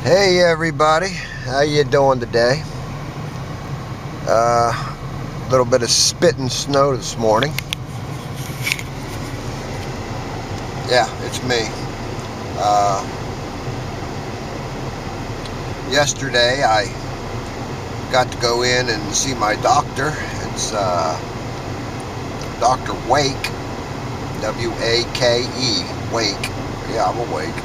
Hey everybody, how you doing today? A little bit of spitting snow this morning. Yeah, it's me. Uh, Yesterday I got to go in and see my doctor. It's Dr. Wake, W-A-K-E, Wake. Yeah, I'm awake.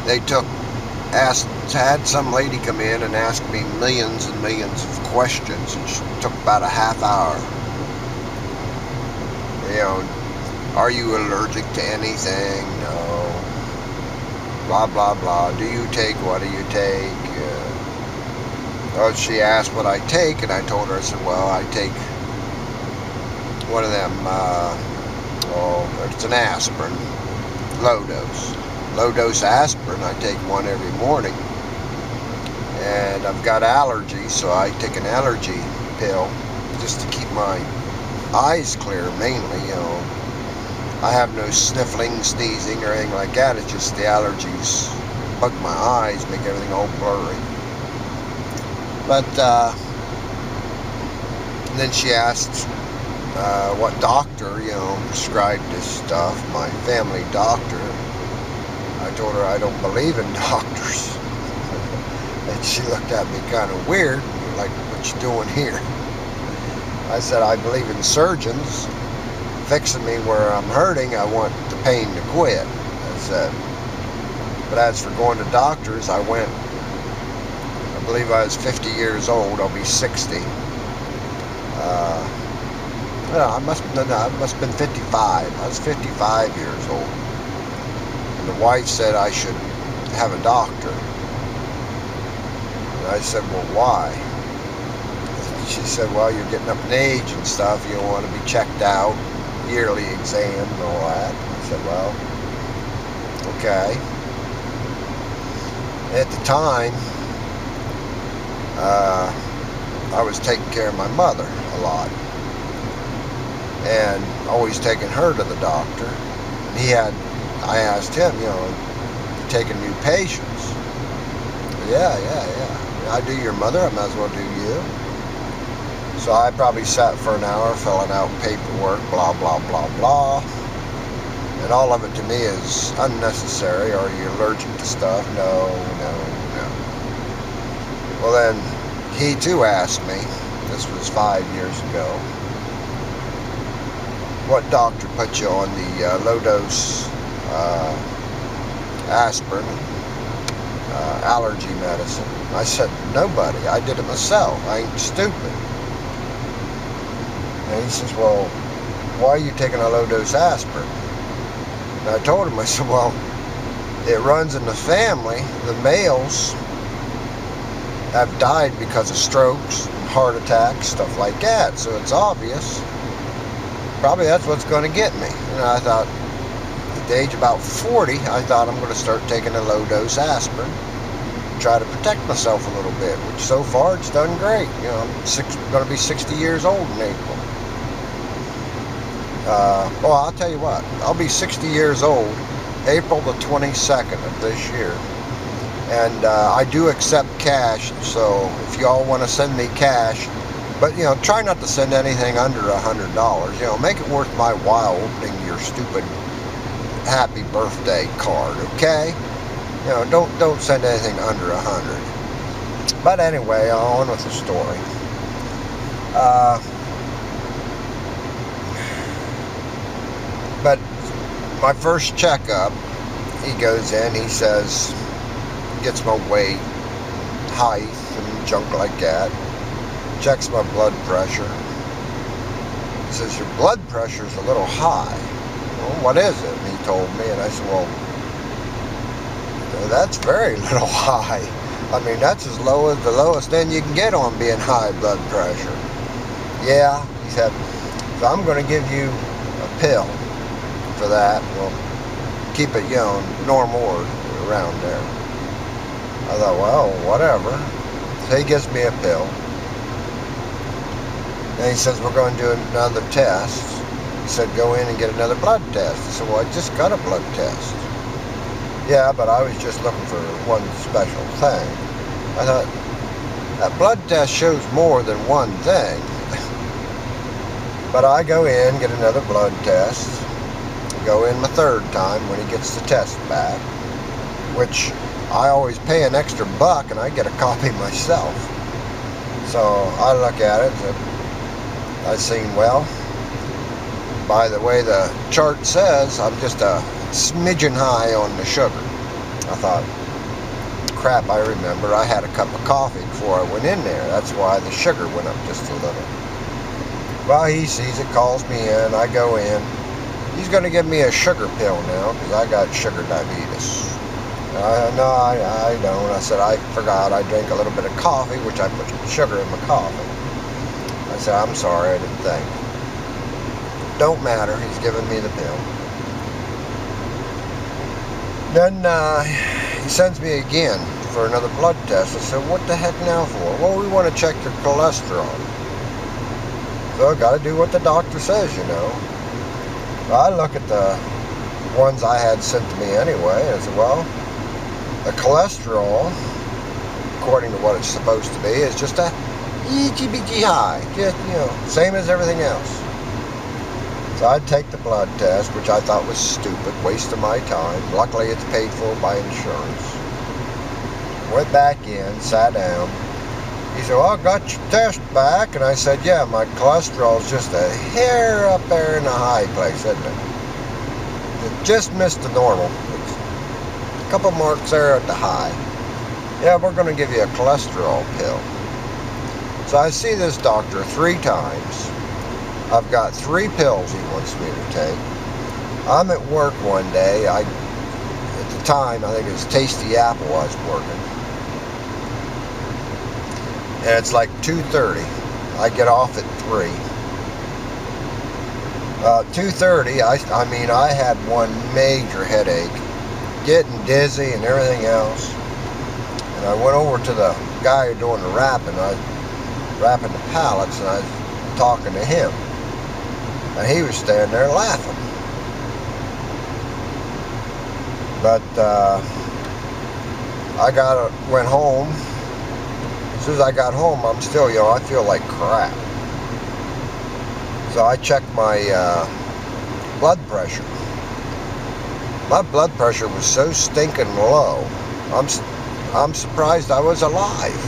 They had some lady come in and ask me millions and millions of questions, and it took about a half hour. You know, are you allergic to anything? No. Blah, blah, blah. What do you take? She asked what I take, and I told her, I said, well, I take one of them, it's an aspirin, low dose aspirin. I take one every morning. And I've got allergies, so I take an allergy pill just to keep my eyes clear, mainly. I have no sniffling, sneezing, or anything like that. It's just the allergies bug my eyes, make everything all blurry. But then she asked what doctor, prescribed this stuff. My family doctor. I told her I don't believe in doctors. And she looked at me kind of weird, like, what you doing here? I said, I believe in surgeons fixing me where I'm hurting. I want the pain to quit. I said, but as for going to doctors, I believe I was 50 years old. I'll be 60. I must have been 55. I was 55 years old. And the wife said I should have a doctor. And I said, well, why? She said, well, you're getting up in age and stuff. You want to be checked out, yearly exam and all that. I said, well, okay. At the time, I was taking care of my mother a lot. And always taking her to the doctor. And I asked him, taking new patients. Yeah. I do your mother, I might as well do you. So I probably sat for an hour filling out paperwork, blah, blah, blah, blah. And all of it to me is unnecessary. Are you allergic to stuff? No. Well, then he too asked me, this was 5 years ago, what doctor put you on the low-dose aspirin, allergy medicine? I said, nobody. I did it myself. I ain't stupid. And he says, well, why are you taking a low-dose aspirin? And I told him, I said, well, it runs in the family. The males have died because of strokes, heart attacks, stuff like that. So it's obvious. Probably that's what's going to get me. And I thought, at the age of about 40, I thought I'm going to start taking a low-dose aspirin. Try to protect myself a little bit, which so far it's done great. I'm going to be 60 years old in April. Well, I'll tell you what, I'll be 60 years old April the 22nd of this year. And I do accept cash, so if y'all want to send me cash, but try not to send anything under $100. Make it worth my while opening your stupid happy birthday card, okay? Don't send anything under 100. But anyway, on with the story. But my first checkup, he goes in, he says, gets my weight, height, and junk like that. Checks my blood pressure. He says, your blood pressure's a little high. Well, what is it? And he told me, and I said, well, that's very little high. I mean, that's as low as the lowest end you can get on being high blood pressure. Yeah, he said, so I'm going to give you a pill for that. We'll keep it, normal or around there. I thought, well, whatever. So he gives me a pill. Then he says, we're going to do another test. He said, go in and get another blood test. I said, well, I just got a blood test. Yeah, but I was just looking for one special thing. I thought, that blood test shows more than one thing. But I go in, get another blood test. Go in my third time when he gets the test back, which I always pay an extra $1 and I get a copy myself. So I look at it and I seen, well, by the way the chart says, I'm just a smidgen high on the sugar. I thought, crap, I remember I had a cup of coffee before I went in there. That's why the sugar went up just a little. Well, he sees it, calls me in, I go in. He's going to give me a sugar pill now because I got sugar diabetes. No, I don't. I said, I forgot I drink a little bit of coffee, which I put sugar in my coffee. I said, I'm sorry, I didn't think. Don't matter, he's giving me the pill. Then he sends me again for another blood test. I said, what the heck now for? Well, we want to check your cholesterol. So I got to do what the doctor says, you know. I look at the ones I had sent to me anyway, and I said, well, the cholesterol, according to what it's supposed to be, is just a itchy-bitchy high. Just, you know, same as everything else. So I'd take the blood test, which I thought was stupid, waste of my time. Luckily, it's paid for by insurance. Went back in, sat down. He said, well, I got your test back. And I said, yeah, my cholesterol's just a hair up there in the high place, isn't it? It just missed the normal. It's a couple marks there at the high. Yeah, we're going to give you a cholesterol pill. So I see this doctor 3 times. I've got 3 pills he wants me to take. I'm at work one day. At the time, I think it was Tasty Apple I was working. And it's like 2:30. I get off at 3. 2:30, I mean, I had one major headache, getting dizzy and everything else. And I went over to the guy doing the wrapping. I was wrapping the pallets, and I was talking to him. And he was standing there laughing. But went home. As soon as I got home, I'm still, you know, I feel like crap. So I checked my blood pressure. My blood pressure was so stinking low. I'm surprised I was alive.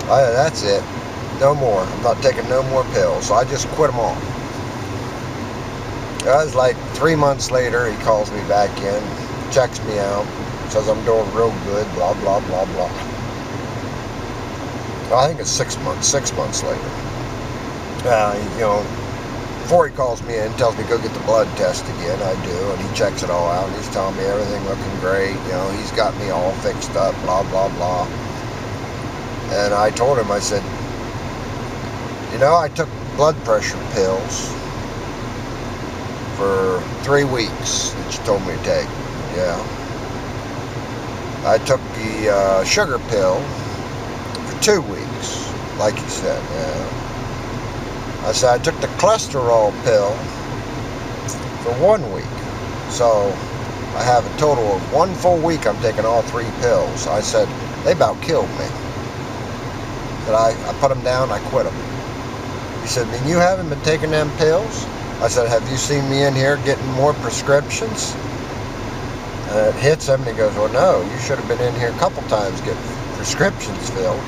That's it. No more. I'm not taking no more pills. So I just quit them all. It was like 3 months later, he calls me back in, checks me out, says I'm doing real good, blah, blah, blah, blah. I think it's 6 months. 6 months later. You know, before he calls me in, tells me go get the blood test again. I do, and he checks it all out, and he's telling me everything looking great. You know, he's got me all fixed up, blah, blah, blah. And I told him, I said, you know, I took blood pressure pills for 3 weeks that you told me to take. Yeah. I took the sugar pill for 2 weeks, like you said. Yeah. I said I took the cholesterol pill for 1 week. So I have a total of 1 full week I'm taking all 3 pills. I said, they about killed me. That I put them down, I quit them. He said, "Man, you haven't been taking them pills?" I said, "Have you seen me in here getting more prescriptions?" And it hits him, and he goes, "Well, no, you should have been in here a couple times getting prescriptions filled."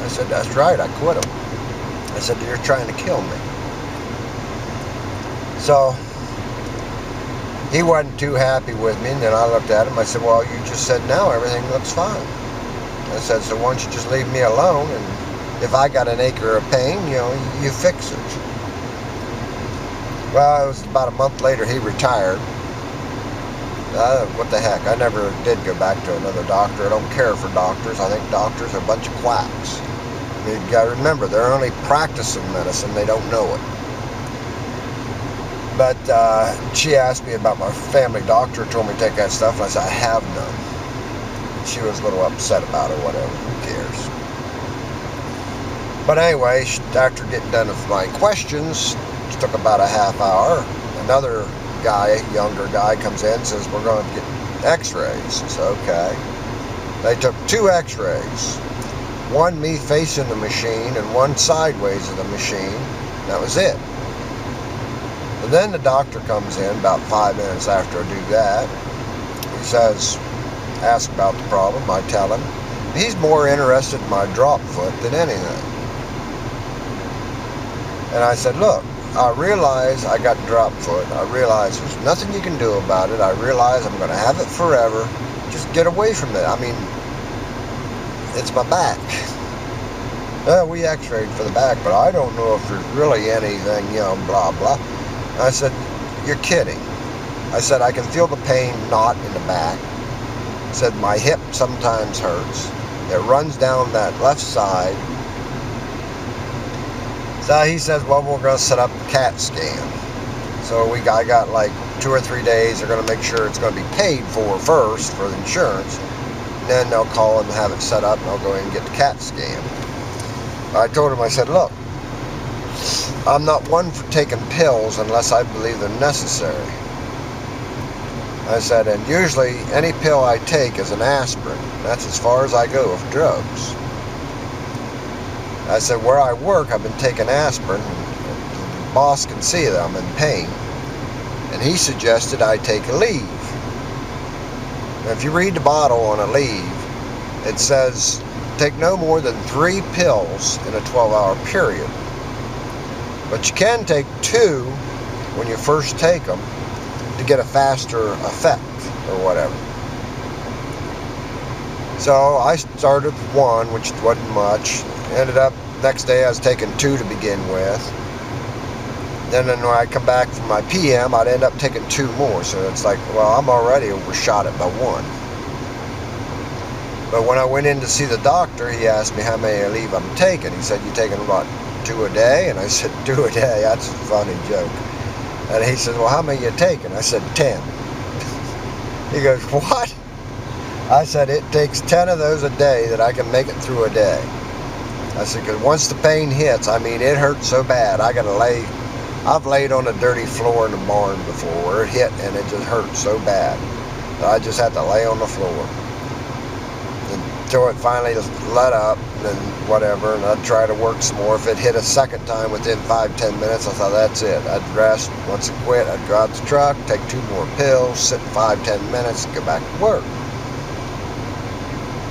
I said, "That's right, I quit them." I said, "You're trying to kill me." So he wasn't too happy with me, and then I looked at him. I said, "Well, you just said now everything looks fine." I said, "So why don't you just leave me alone, and if I got an acre of pain, you know, you fix it." Well, it was about a month later he retired. What the heck, I never did go back to another doctor. I don't care for doctors. I think doctors are a bunch of quacks. You gotta remember, they're only practicing medicine, they don't know it. But she asked me about my family doctor, told me to take that stuff, and I said, I have none. She was a little upset about it, whatever, who cares. But anyway, after getting done with my questions, it took about a half hour. Another guy, younger guy, comes in and says, "We're going to x-rays. I said, okay. They took 2 x-rays. One me facing the machine and one sideways of the machine. That was it. And then the doctor comes in about 5 minutes after I do that. He says, ask about the problem. I tell him. He's more interested in my drop foot than anything. And I said, look, I realize I got drop foot. I realize there's nothing you can do about it. I realize I'm going to have it forever. Just get away from it. I mean, it's my back. Well, we x-rayed for the back, but I don't know if there's really anything, blah, blah. I said, you're kidding. I said, I can feel the pain not in the back. I said, my hip sometimes hurts. It runs down that left side. So he says, well, we're going to set up a CAT scan. So I got like 2 or 3 days. They're going to make sure it's going to be paid for first for the insurance. And then they'll call and have it set up, and I'll go in and get the CAT scan. I told him, I said, look, I'm not one for taking pills unless I believe they're necessary. I said, and usually any pill I take is an aspirin. That's as far as I go with drugs. I said, where I work, I've been taking aspirin. The boss can see that I'm in pain. And he suggested I take a leave. Now, if you read the bottle on a leave, it says take no more than 3 pills in a 12-hour period. But you can take 2 when you first take them to get a faster effect or whatever. So I started with 1, which wasn't much. Ended up, next day I was taking 2 to begin with. Then when I come back from my PM, I'd end up taking 2 more. So it's like, well, I'm already overshot it by 1. But when I went in to see the doctor, he asked me how many leave I'm taking. He said, you taking about 2 a day? And I said, 2 a day? That's a funny joke. And he said, well, how many you taking? I said, 10. He goes, what? I said, it takes 10 of those a day that I can make it through a day. I said, because once the pain hits, I mean, it hurts so bad. I've laid on a dirty floor in the barn before where it hit and it just hurt so bad that I just had to lay on the floor until it finally just let up, and then whatever, and I'd try to work some more. If it hit a second time within 5-10 minutes, I thought, that's it. I'd rest. Once it quit, I'd go out the truck, take 2 more pills, sit 5-10 minutes, go back to work.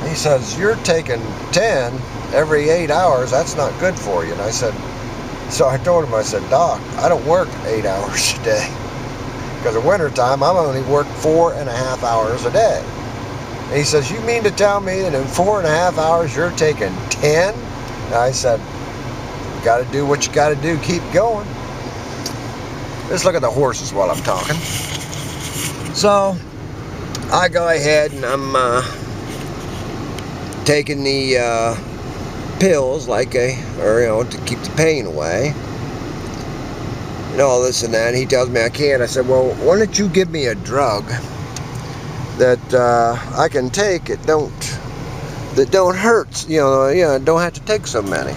He says, you're taking 10 every 8 hours. That's not good for you. And I said, so I told him, I said, Doc, I don't work 8 hours a day. Because in wintertime, I'm only work 4.5 hours a day. And he says, you mean to tell me that in 4.5 hours you're taking 10? And I said, you got to do what you got to do. Keep going. Let's look at the horses while I'm talking. So I go ahead and I'm taking the pills to keep the pain away. And all this and that. And he tells me I can't. I said, well, why don't you give me a drug that I can take that don't hurt, don't have to take so many.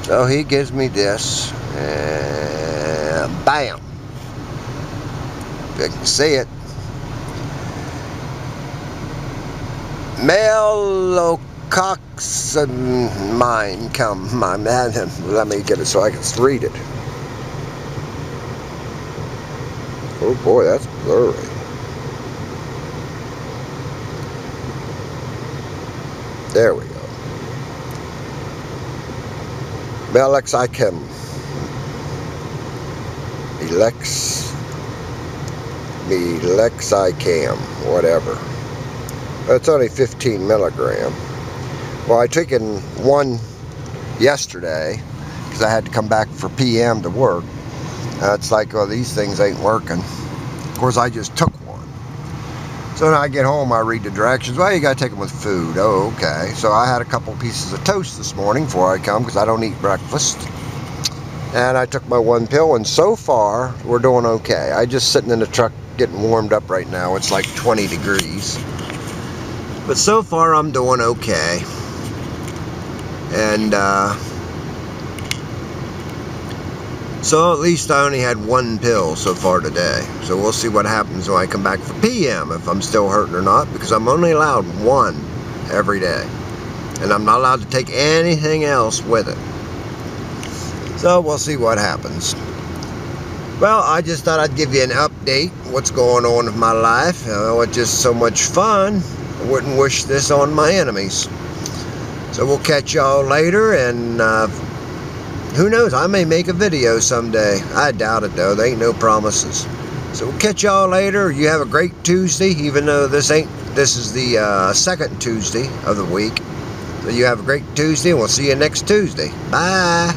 So he gives me this, and bam, if you can see it, melocoxamine. Let me get it so I can read it. Oh boy, that's blurry. There we go. Melexicam. Melexicam, whatever. It's only 15 milligram. Well, I took in 1 yesterday because I had to come back for PM to work. It's like, well, these things ain't working. Of course, I just took 1. So when I get home, I read the directions. Well, you got to take them with food. Oh, okay. So I had a couple pieces of toast this morning before I come because I don't eat breakfast. And I took my 1 pill, and so far, we're doing okay. I'm just sitting in the truck getting warmed up right now. It's like 20 degrees. But so far, I'm doing okay. And So at least I only had 1 pill so far today. So we'll see what happens when I come back for PM, if I'm still hurting or not, because I'm only allowed 1 every day. And I'm not allowed to take anything else with it. So we'll see what happens. Well, I just thought I'd give you an update, what's going on with my life. It's just so much fun. I wouldn't wish this on my enemies. So we'll catch y'all later, and who knows, I may make a video someday. I doubt it though, there ain't no promises. So we'll catch y'all later. You have a great Tuesday, even though this is the second Tuesday of the week. So you have a great Tuesday, and we'll see you next Tuesday. Bye.